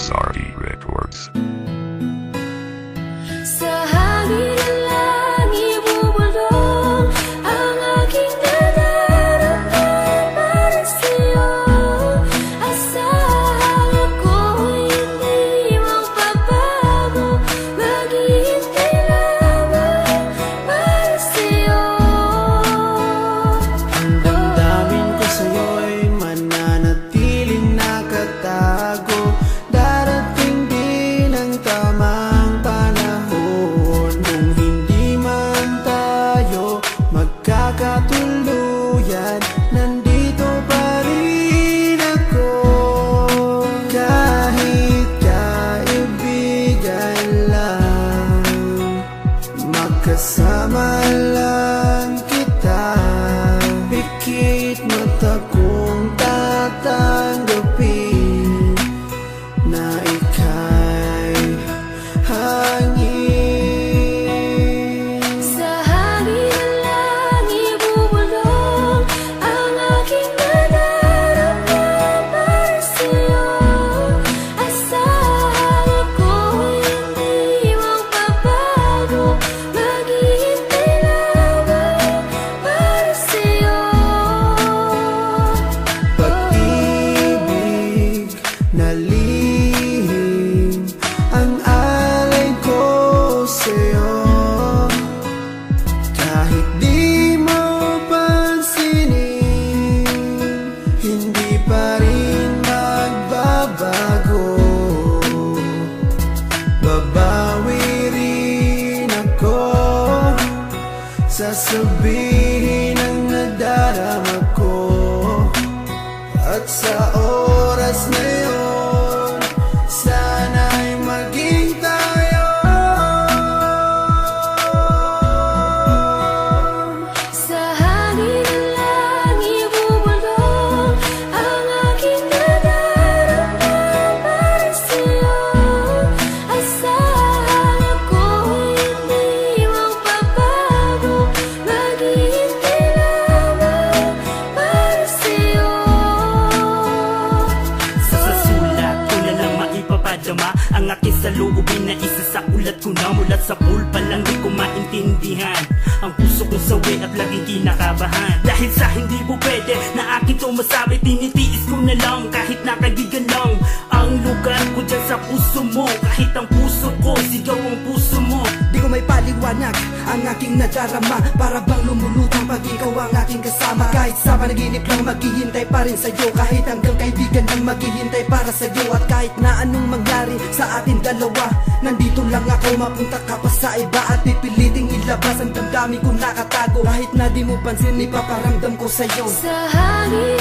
SRD Records. Sa hangin ng langit bubulong ang aking nararamdaman para sa'yo. Asahan ako'y hindi magbabago, maghihintay lamang para sa'yo. Ang damdamin ko sa'yo'y mananatiling nakatago. Darating din ang tamang panahon, kung hindi man tayo magkakatuluyan, nandito pa rin ako. Kahit kaibigan lang, magkasama lang kita. Pikit mata kong tatanggapin na ika'y hangin. Sa hangin ng langit bubulong ang aking nararamdaman para sa'yo. Asahan ako'y hindi magbabago, maghihintay lamang para sa'yo. Pag-ibig na lihim ang alay ko sa'yo. Kahit di mo pansinin, hindi pa rin magbabago. Babawi rin ako, sasabihin ang nadarama ko. At sa oras na yun, sana'y maging tayo. Sa hangin ng langit bubulong ang aking nararamdaman para sa'yo. Asahan ako'y hindi magbabago, maghihintay lamang para sa'yo. Sa sulat ko na lang maipapadama ang aking saloobin na isa sa ulat ko na. Mula sa pulpa lang di ko maintindihan ang puso kong sawi at laging kinakabahan. Dahil sa hindi mo pwede na akin to masabi, tinitiis ko na lang kahit na kaibigan lang ang lugar ko dyan sa puso mo. Kahit ang puso ko, sigaw ang puso mo. Di ko may paliwanag ang aking nadarama, para bang lumulutang pag ikaw ang aking kasama. Kahit sa panaginip lang maghihintay pa rin sa'yo, kahit hanggang kaibigan lang maghihintay para sa'yo. At kahit na anong mangyari sa atin dalawa, nandito lang ako, mapunta ka pa sa iba. At pipiliting ilabas ang damdamin ko nakatago, kahit na di mo pansin ipaparamdam ko sa'yo. Sa hangin